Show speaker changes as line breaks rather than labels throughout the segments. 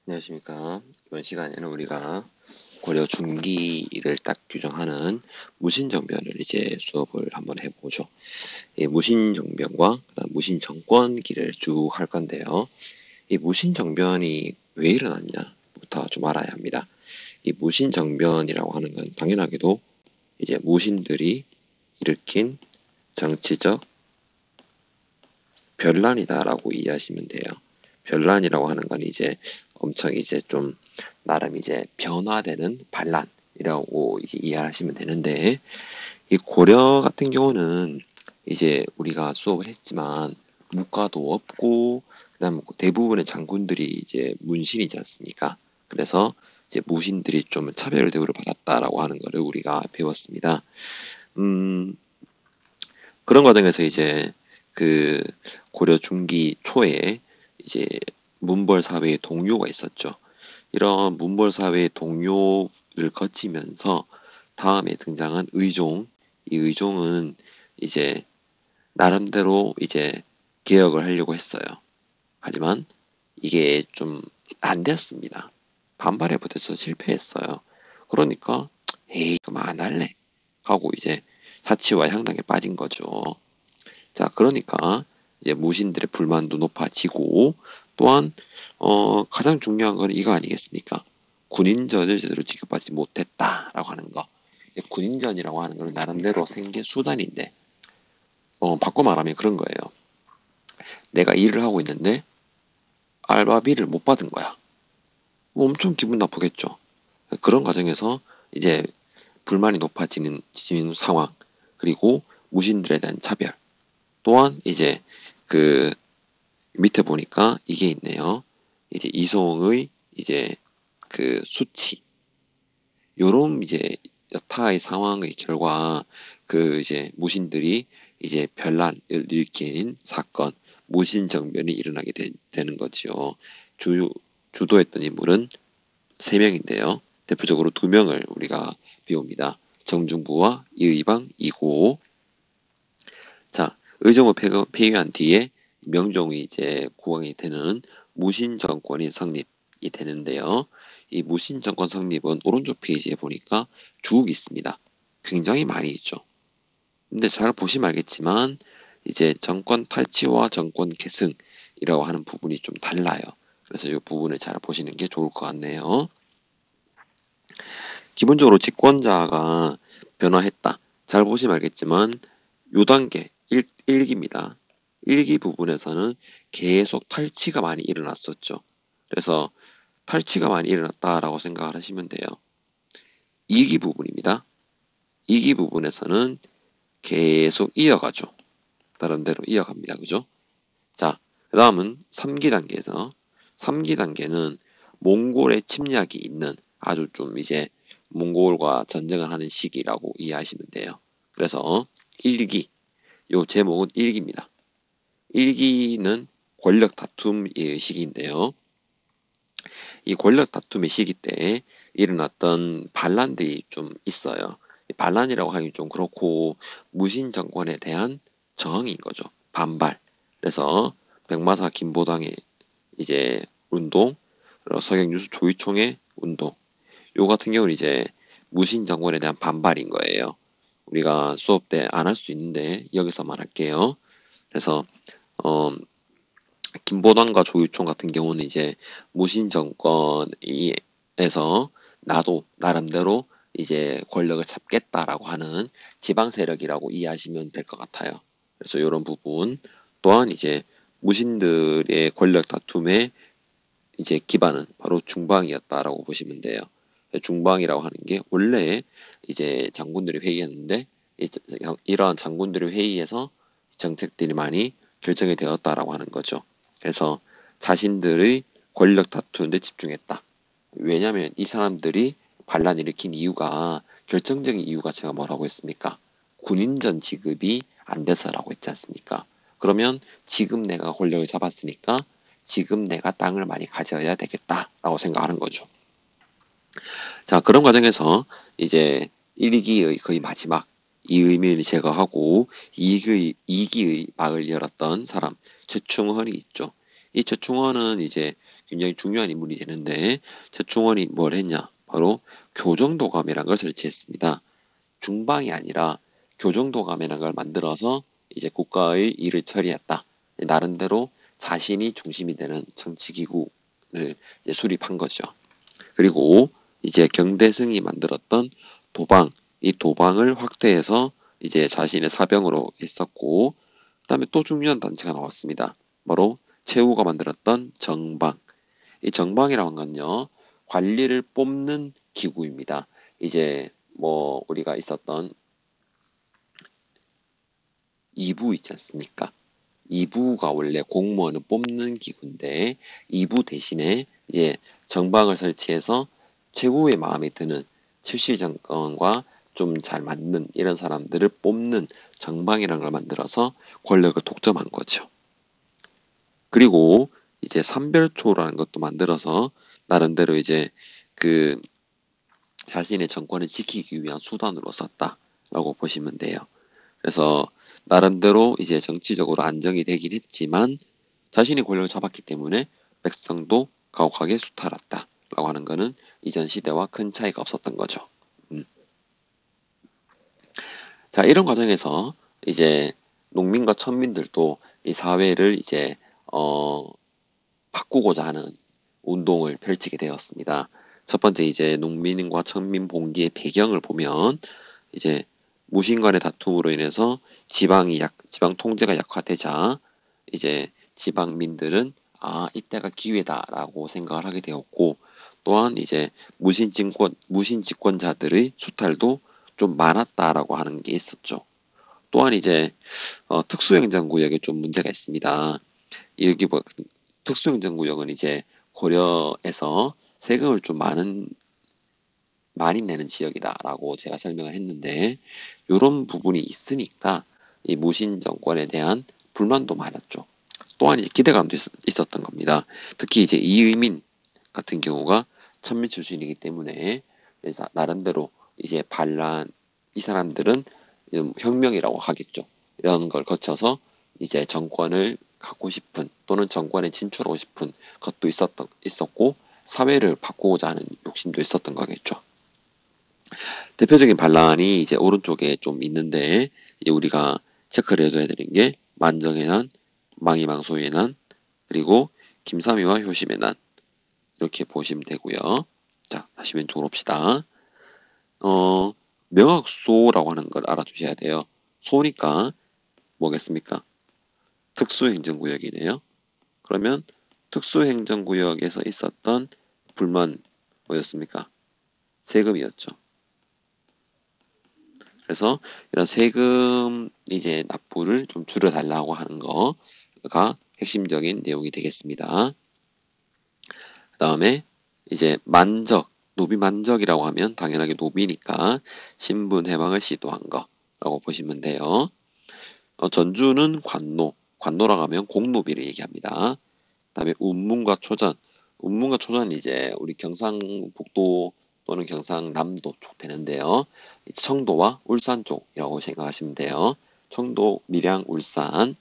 안녕하십니까. 이번 시간에는 우리가 고려 중기를 딱 규정하는 무신정변을 이제 수업을 한번 해보죠. 이 무신정변과 그다음 무신정권기를 쭉 할 건데요. 이 무신정변이 왜 일어났냐부터 좀 알아야 합니다. 이 무신정변이라고 하는 건 당연하게도 이제 무신들이 일으킨 정치적 변란이다라고 이해하시면 돼요. 변란이라고 하는 건 이제 엄청 이제 좀 나름 이제 변화되는 반란이라고 이제 이해하시면 되는데, 이 고려 같은 경우는 이제 우리가 수업을 했지만 무과도 없고 그다음 대부분의 장군들이 이제 문신이지 않습니까? 그래서 이제 무신들이 좀 차별 대우를 받았다라고 하는 것을 우리가 배웠습니다. 음, 그런 과정에서 이제 그 고려 중기 초에 이제 문벌 사회의 동요가 있었죠. 이런 문벌 사회의 동요를 거치면서 다음에 등장한 의종, 이 의종은 이제 나름대로 이제 개혁을 하려고 했어요. 하지만 이게 좀 안 됐습니다. 반발에 부딪혀서 실패했어요. 그러니까 에이 그만 안 할래 하고 이제 사치와 향락에 빠진 거죠. 자, 그러니까 이제 무신들의 불만도 높아지고 또한 가장 중요한 건 이거 아니겠습니까? 군인전을 제대로 지급받지 못했다라고 하는 거. 군인전이라고 하는 건 나름대로 생계 수단인데 바꿔 말하면 그런 거예요. 내가 일을 하고 있는데 알바비를 못 받은 거야. 뭐 엄청 기분 나쁘겠죠. 그런 과정에서 이제 불만이 높아지는 상황, 그리고 무신들에 대한 차별, 또한 이제 그 밑에 보니까 이게 있네요. 이제 이송의 이제 그 수치, 요런 이제 여타의 상황의 결과 그 이제 무신들이 이제 변란을 일으킨 사건, 무신정변이 일어나게 되는 거지요. 주도했던 인물은 세 명인데요. 대표적으로 두 명을 우리가 배웁니다. 정중부와 이의방, 이고. 자, 의정부 폐위한 뒤에 명종이 이제 국왕이 되는 무신정권이 성립이 되는데요. 이 무신정권 성립은 오른쪽 페이지에 보니까 쭉 있습니다. 굉장히 많이 있죠. 근데 잘 보시면 알겠지만 이제 정권 탈취와 정권 계승이라고 하는 부분이 좀 달라요. 그래서 이 부분을 잘 보시는 게 좋을 것 같네요. 기본적으로 집권자가 변화했다. 잘 보시면 알겠지만 요 단계 1기입니다. 1기 부분에서는 계속 탈취가 많이 일어났었죠. 그래서 탈취가 많이 일어났다라고 생각을 하시면 돼요. 2기 부분입니다. 2기 부분에서는 계속 이어가죠. 나름대로 이어갑니다. 그죠? 자, 그 다음은 3기 단계에서 3기 단계는 몽골의 침략이 있는 아주 좀 이제 몽골과 전쟁을 하는 시기라고 이해하시면 돼요. 그래서 1기, 요 제목은 1기입니다. 1기는 권력 다툼의 시기인데요. 이 권력 다툼의 시기 때 일어났던 반란들이 좀 있어요. 반란이라고 하기 좀 그렇고 무신 정권에 대한 저항인 거죠. 반발. 그래서 백마사 김보당의 이제 운동, 그리고 서경유수 조이총의 운동. 요 같은 경우는 이제 무신 정권에 대한 반발인 거예요. 우리가 수업 때 안 할 수 있는데 여기서만 할게요. 그래서 어, 김보당과 조유총 같은 경우는 이제 무신 정권에서 나도 나름대로 이제 권력을 잡겠다라고 하는 지방 세력이라고 이해하시면 될 것 같아요. 그래서 이런 부분 또한 이제 무신들의 권력 다툼의 이제 기반은 바로 중방이었다라고 보시면 돼요. 중방이라고 하는 게 원래 이제 장군들이 회의했는데 이러한 장군들의 회의에서 정책들이 많이 결정이 되었다라고 하는 거죠. 그래서 자신들의 권력 다투는데 집중했다. 왜냐하면 이 사람들이 반란 일으킨 이유가 결정적인 이유가 제가 뭐라고 했습니까? 군인전 지급이 안 돼서라고 했지 않습니까? 그러면 지금 내가 권력을 잡았으니까 지금 내가 땅을 많이 가져야 되겠다라고 생각하는 거죠. 자, 그런 과정에서 이제 1기의 거의 마지막 이의민을 제거하고 2기의 막을 열었던 사람 최충헌이 있죠. 이 최충원은 이제 굉장히 중요한 인물이 되는데 최충원이 뭘 했냐? 바로 교정도감이라는 걸 설치했습니다. 중방이 아니라 교정도감이라는 걸 만들어서 이제 국가의 일을 처리했다. 나름대로 자신이 중심이 되는 정치기구를 이제 수립한 거죠. 그리고 이제 경대승이 만들었던 도방, 이 도방을 확대해서 이제 자신의 사병으로 했었고, 그다음에 또 중요한 단체가 나왔습니다. 바로 최후가 만들었던 정방. 이 정방이라는 건요, 관리를 뽑는 기구입니다. 이제 뭐 우리가 있었던 2부 있지 않습니까? 2부가 원래 공무원을 뽑는 기구인데 2부 대신에 이제 정방을 설치해서 최후의 마음에 드는 최씨 정권과 좀 잘 맞는 이런 사람들을 뽑는 정방이라는 걸 만들어서 권력을 독점한 거죠. 그리고 이제 삼별초라는 것도 만들어서 나름대로 이제 그 자신의 정권을 지키기 위한 수단으로 썼다라고 보시면 돼요. 그래서 나름대로 이제 정치적으로 안정이 되긴 했지만 자신이 권력을 잡았기 때문에 백성도 가혹하게 수탈했다라고 하는 것은 이전 시대와 큰 차이가 없었던 거죠. 자, 이런 과정에서 이제 농민과 천민들도 이 사회를 이제 바꾸고자 하는 운동을 펼치게 되었습니다. 첫 번째 이제 농민과 천민 봉기의 배경을 보면 이제 무신 간의 다툼으로 인해서 지방 통제가 약화되자 이제 지방민들은 이때가 기회다라고 생각을 하게 되었고 또한 이제 무신 집권자들의 수탈도 좀 많았다라고 하는 게 있었죠. 또한 이제 특수행정구역에 좀 문제가 있습니다. 여기 뭐 특수행정구역은 이제 고려에서 세금을 좀 많이 내는 지역이다라고 제가 설명을 했는데 이런 부분이 있으니까 이 무신 정권에 대한 불만도 많았죠. 또한 이제 기대감도 있었던 겁니다. 특히 이제 이의민 같은 경우가 천민 출신이기 때문에 그래서 나름대로 이제 반란 이 사람들은 혁명이라고 하겠죠. 이런 걸 거쳐서 이제 정권을 갖고 싶은 또는 정권에 진출하고 싶은 것도 있었고 사회를 바꾸고자 하는 욕심도 있었던 거겠죠. 대표적인 반란이 이제 오른쪽에 좀 있는데 이제 우리가 체크를 해둬야 되는 게 만정의 난, 망이망소의 난, 그리고 김삼위와 효심의 난 이렇게 보시면 되고요. 자, 다시 왼쪽으로 봅시다. 명학소라고 하는 걸 알아두셔야 돼요. 소니까 뭐겠습니까? 특수행정구역이네요. 그러면 특수행정구역에서 있었던 불만 뭐였습니까? 세금이었죠. 그래서 이런 세금 이제 납부를 좀 줄여달라고 하는 거가 핵심적인 내용이 되겠습니다. 그 다음에 이제 노비 만적이라고 하면 당연하게 노비니까 신분 해방을 시도한 거라고 보시면 돼요. 전주는 관노라고 하면 공노비를 얘기합니다. 그 다음에 운문과 초전 이제 우리 경상북도 또는 경상남도 쪽 되는데요. 청도와 울산 쪽이라고 생각하시면 돼요. 청도, 밀양, 울산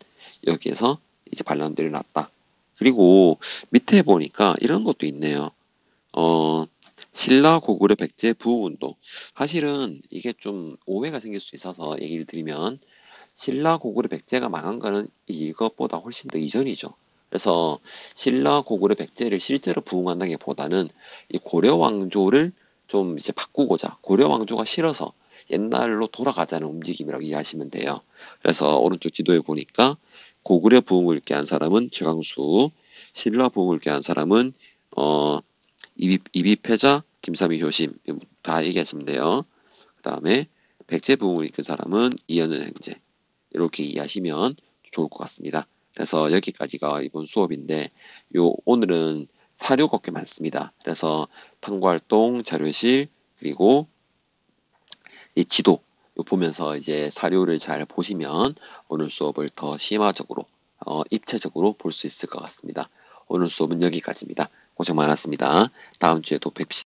여기에서 이제 반란들이 났다. 그리고 밑에 보니까 이런 것도 있네요. 신라 고구려 백제 부운동. 사실은 이게 좀 오해가 생길 수 있어서 얘기를 드리면 신라 고구려 백제가 망한 거는 이것보다 훨씬 더 이전이죠. 그래서 신라 고구려 백제를 실제로 부흥한다기보다는 이 고려 왕조를 좀 이제 바꾸고자 고려 왕조가 싫어서 옛날로 돌아가자는 움직임이라고 이해하시면 돼요. 그래서 오른쪽 지도에 보니까 고구려 부흥을 꾀한 사람은 최강수, 신라 부흥을 꾀한 사람은 이비패자, 김삼위 효심 다 얘기하시면 돼요. 그 다음에 백제 부흥을 이끈 사람은 이연은 행제 이렇게 이해하시면 좋을 것 같습니다. 그래서 여기까지가 이번 수업인데 오늘은 사료가 꽤 많습니다. 그래서 탐구활동, 자료실 그리고 이 지도 보면서 이제 사료를 잘 보시면 오늘 수업을 더 심화적으로 입체적으로 볼 수 있을 것 같습니다. 오늘 수업은 여기까지입니다. 고생 많았습니다. 다음 주에 또 뵙시다.